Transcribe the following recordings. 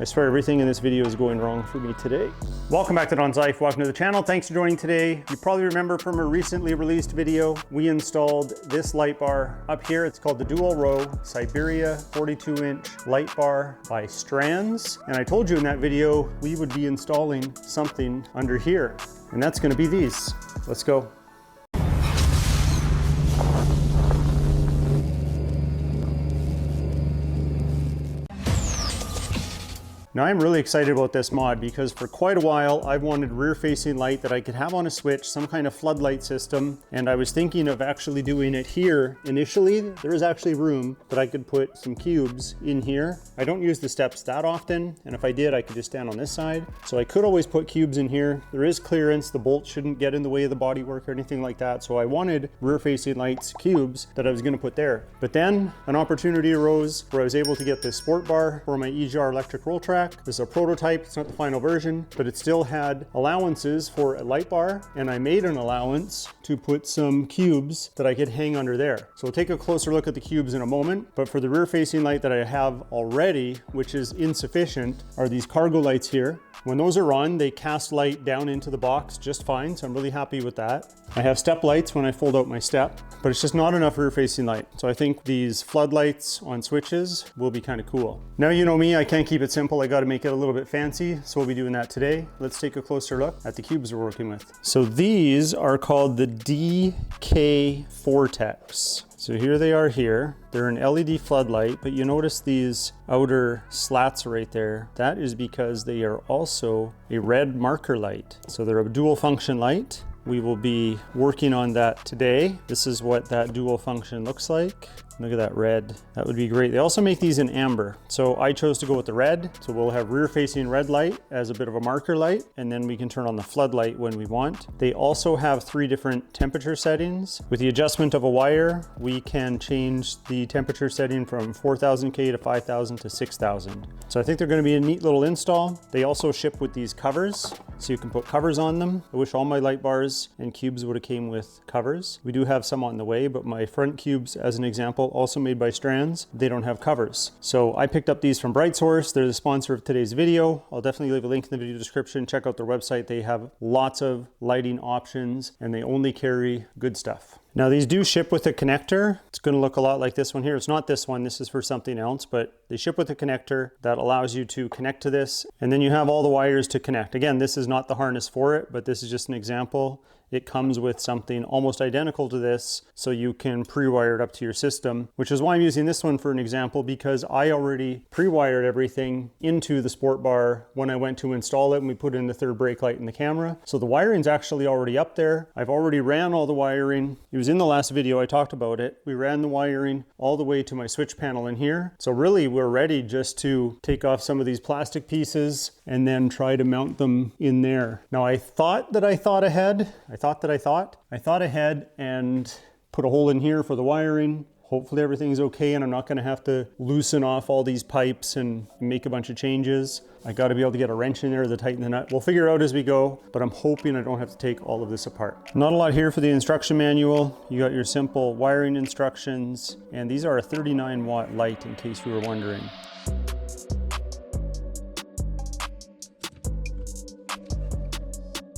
I swear everything in this video is going wrong for me today. Welcome back to DONSLIFE. Welcome to the channel. Thanks for joining today. You probably remember from a recently released video, we installed this light bar up here. It's called the Dual Row Siberia 42-inch light bar by Strands. And I told you in that video, we would be installing something under here. And that's gonna be these. Let's go. Now I'm really excited about this mod because for quite a while I've wanted rear-facing light that I could have on a switch, some kind of floodlight system, and I was thinking of actually doing it here. Initially, there is actually room that I could put some cubes in here. I don't use the steps that often, and if I did, I could just stand on this side. So I could always put cubes in here. There is clearance, the bolt shouldn't get in the way of the bodywork or anything like that, so I wanted rear-facing lights, cubes, that I was gonna put there. But then an opportunity arose where I was able to get this sport bar for my EGR electric roll track. This is a prototype, it's not the final version, but it still had allowances for a light bar, and I made an allowance to put some cubes that I could hang under there. So we'll take a closer look at the cubes in a moment, but for the rear-facing light that I have already, which is insufficient, are these cargo lights here. When those are on, they cast light down into the box just fine, so I'm really happy with that. I have step lights when I fold out my step, but it's just not enough rear-facing light. So I think these floodlights on switches will be kind of cool. Now you know me, I can't keep it simple. I got to make it a little bit fancy, so we'll be doing that today. Let's take a closer look at the cubes we're working with. So these are called the DK Fortex. So here they are here. They're an LED floodlight, but you notice these outer slats right there. That is because they are also a red marker light. So they're a dual function light. We will be working on that today. This is what that dual function looks like. Look at that red. That would be great. They also make these in amber. So I chose to go with the red. So we'll have rear-facing red light as a bit of a marker light, and then we can turn on the floodlight when we want. They also have 3 different temperature settings. With the adjustment of a wire, we can change the temperature setting from 4000K to 5000 to 6000. So I think they're gonna be a neat little install. They also ship with these covers, so you can put covers on them. I wish all my light bars and cubes would have came with covers. We do have some on the way, but my front cubes, as an example, also made by Strands, they don't have covers. So I picked up these from BrightSource. They're the sponsor of today's video. I'll definitely leave a link in the video description. Check out their website. They have lots of lighting options and they only carry good stuff. Now these do ship with a connector. It's going to look a lot like this one here. It's not this one, this is for something else, but they ship with a connector that allows you to connect to this, and then you have all the wires to connect. Again, this is not the harness for it, but this is just an example. It comes with something almost identical to this, so you can pre-wire it up to your system, which is why I'm using this one for an example, because I already pre-wired everything into the sport bar when I went to install it, and we put in the third brake light in the camera. So the wiring's actually already up there. I've already ran all the wiring. It was in the last video I talked about it. We ran the wiring all the way to my switch panel in here. So really we're ready just to take off some of these plastic pieces and then try to mount them in there. Now I thought ahead. I thought ahead and put a hole in here for the wiring. Hopefully everything's okay and I'm not gonna have to loosen off all these pipes and make a bunch of changes. I gotta be able to get a wrench in there to tighten the nut. We'll figure it out as we go, but I'm hoping I don't have to take all of this apart. Not a lot here for the instruction manual. You got your simple wiring instructions, and these are a 39-watt light in case you were wondering.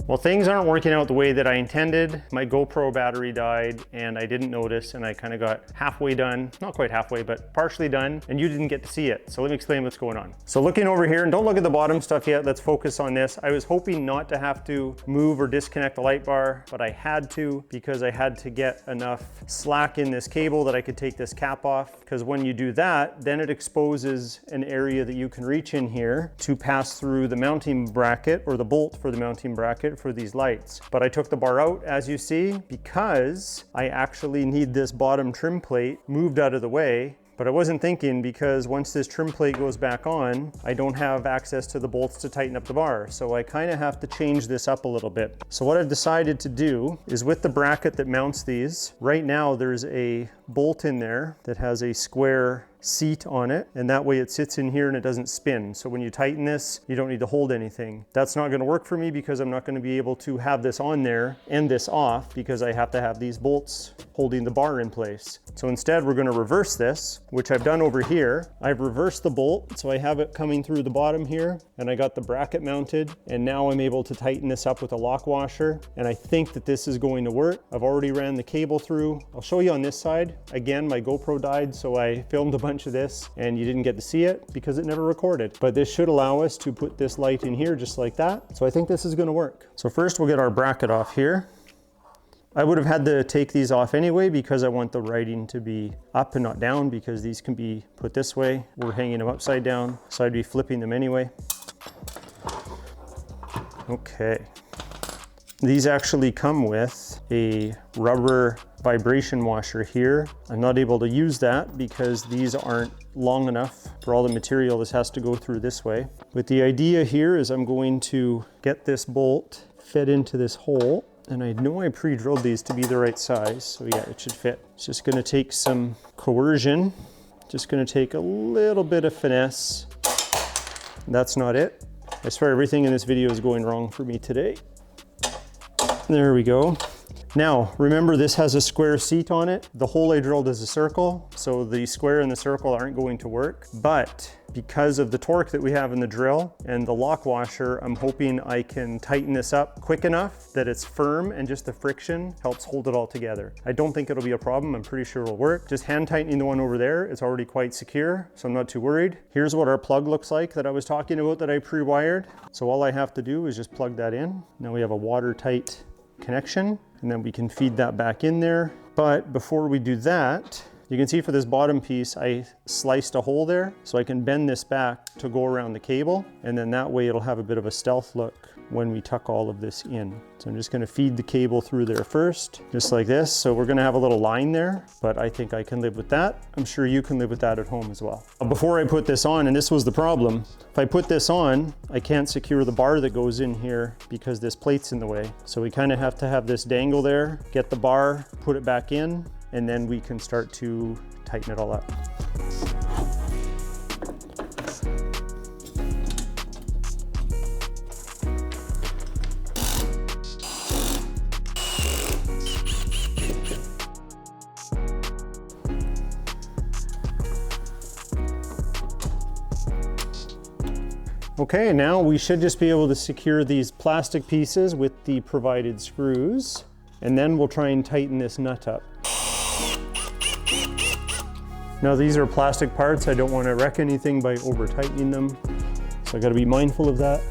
Well, things aren't working out the way that I intended. My GoPro battery died and I didn't notice, and I kind of got halfway done, not quite halfway, but partially done, and you didn't get to see it. So let me explain what's going on. So looking over here, and don't look at the bottom stuff yet, let's focus on this. I was hoping not to have to move or disconnect the light bar, but I had to because I had to get enough slack in this cable that I could take this cap off, because when you do that, then it exposes an area that you can reach in here to pass through the mounting bracket or the bolt for the mounting bracket for these lights. But I took the bar out, as you see, because I actually need this bottom trim plate moved out of the way. But I wasn't thinking, because once this trim plate goes back on, I don't have access to the bolts to tighten up the bar. So I kind of have to change this up a little bit. So what I've decided to do is, with the bracket that mounts these, right now there's a bolt in there that has a square seat on it, and that way it sits in here and it doesn't spin. So when you tighten this, you don't need to hold anything. That's not gonna work for me because I'm not gonna be able to have this on there and this off because I have to have these bolts holding the bar in place. So instead we're gonna reverse this, which I've done over here. I've reversed the bolt, so I have it coming through the bottom here, and I got the bracket mounted, and now I'm able to tighten this up with a lock washer, and I think that this is going to work. I've already ran the cable through. I'll show you on this side. Again, my GoPro died, so I filmed a bunch of this, and you didn't get to see it because it never recorded. But this should allow us to put this light in here just like that. So I think this is gonna work. So first we'll get our bracket off here. I would have had to take these off anyway because I want the writing to be up and not down, because these can be put this way. We're hanging them upside down, so I'd be flipping them anyway. Okay. These actually come with a rubber vibration washer here. I'm not able to use that because these aren't long enough for all the material. This has to go through this way. But the idea here is I'm going to get this bolt fed into this hole. And I know I pre-drilled these to be the right size, so yeah, it should fit. It's just gonna take some coercion, just gonna take a little bit of finesse. That's not it. I swear everything in this video is going wrong for me today. There we go. Now, remember this has a square seat on it. The hole I drilled is a circle, so the square and the circle aren't going to work. But because of the torque that we have in the drill and the lock washer, I'm hoping I can tighten this up quick enough that it's firm and just the friction helps hold it all together. I don't think it'll be a problem. I'm pretty sure it'll work. Just hand tightening the one over there, it's already quite secure, so I'm not too worried. Here's what our plug looks like that I was talking about that I pre-wired. So all I have to do is just plug that in. Now we have a watertight connection, and then we can feed that back in there. But before we do that, you can see for this bottom piece, I sliced a hole there, so I can bend this back to go around the cable, and then that way it'll have a bit of a stealth look when we tuck all of this in. So I'm just gonna feed the cable through there first, just like this. So we're gonna have a little line there, but I think I can live with that. I'm sure you can live with that at home as well. Before I put this on, and this was the problem, if I put this on, I can't secure the bar that goes in here because this plate's in the way. So we kind of have to have this dangle there, get the bar, put it back in, and then we can start to tighten it all up. Okay, now we should just be able to secure these plastic pieces with the provided screws, and then we'll try and tighten this nut up. Now these are plastic parts. I don't want to wreck anything by over tightening them, so I got to be mindful of that.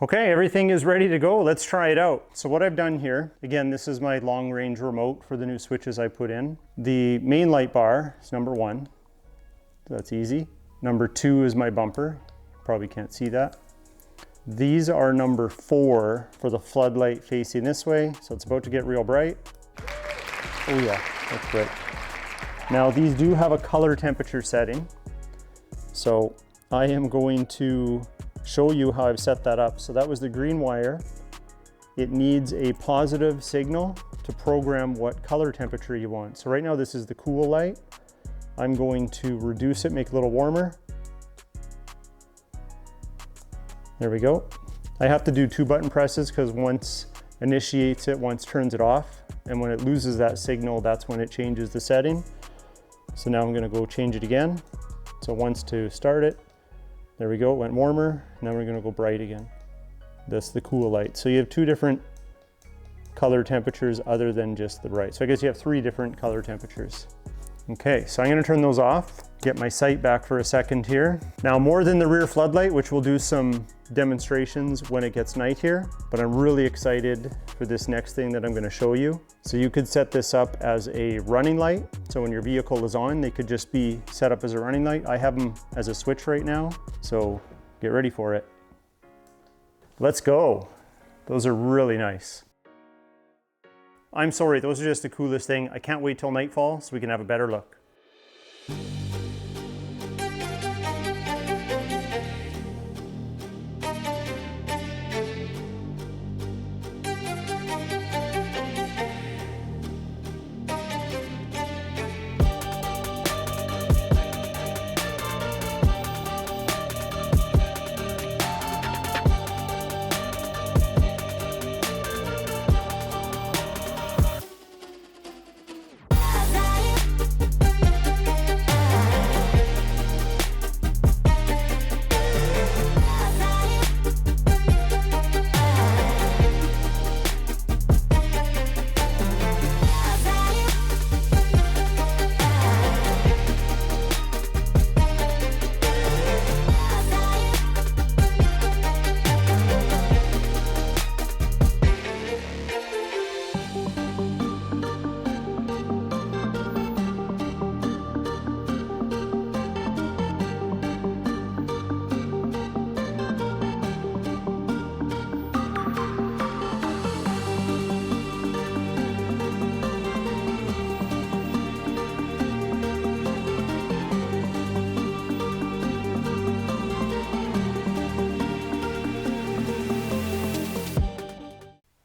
Okay, everything is ready to go. Let's try it out. So what I've done here, again, this is my long range remote for the new switches I put in. The main light bar is number 1. So that's easy. Number 2 is my bumper. Probably can't see that. These are number 4 for the floodlight facing this way. So it's about to get real bright. Oh yeah, that's bright. Now these do have a color temperature setting. So I am going to show you how I've set that up. So that was the green wire. It needs a positive signal to program what color temperature you want. So right now this is the cool light. I'm going to reduce it, make it a little warmer. There we go. I have to do 2 button presses because once initiates it, once turns it off. And when it loses that signal, that's when it changes the setting. So now I'm gonna go change it again. So once to start it, there we go, it went warmer. Now we're gonna go bright again. That's the cool light. So you have 2 different color temperatures other than just the bright. So I guess you have 3 different color temperatures. Okay, so I'm gonna turn those off, get my sight back for a second here. Now, more than the rear floodlight, which we'll do some demonstrations when it gets night here, but I'm really excited for this next thing that I'm gonna show you. So you could set this up as a running light. So when your vehicle is on, they could just be set up as a running light. I have them as a switch right now, so get ready for it. Let's go. Those are really nice. I'm sorry, those are just the coolest thing. I can't wait till nightfall so we can have a better look.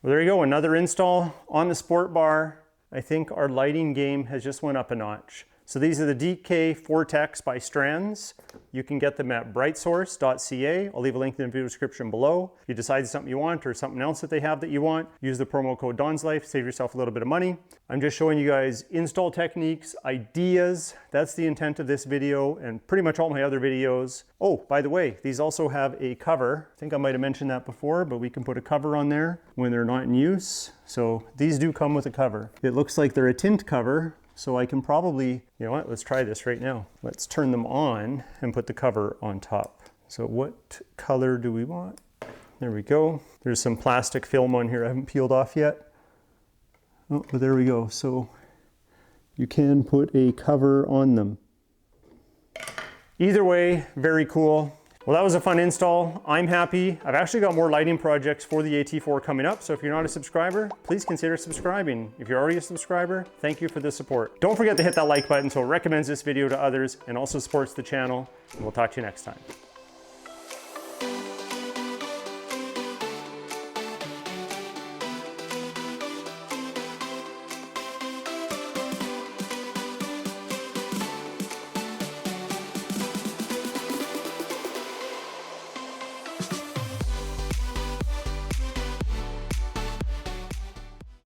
Well, there you go, another install on the sport bar. I think our lighting game has just went up a notch. So these are the DK Fortex by Strands. You can get them at brightsource.ca. I'll leave a link in the video description below. If you decide something you want or something else that they have that you want, use the promo code DONSLIFE, save yourself a little bit of money. I'm just showing you guys install techniques, ideas. That's the intent of this video and pretty much all my other videos. Oh, by the way, these also have a cover. I think I might have mentioned that before, but we can put a cover on there when they're not in use. So these do come with a cover. It looks like they're a tint cover. So I can probably, you know what, let's try this right now. Let's turn them on and put the cover on top. So what color do we want? There we go. There's some plastic film on here I haven't peeled off yet. Oh, but there we go. So you can put a cover on them. Either way, very cool. Well, that was a fun install. I'm happy. I've actually got more lighting projects for the AT4 coming up, so if you're not a subscriber, please consider subscribing. If you're already a subscriber, thank you for the support. Don't forget to hit that like button so it recommends this video to others and also supports the channel, and we'll talk to you next time.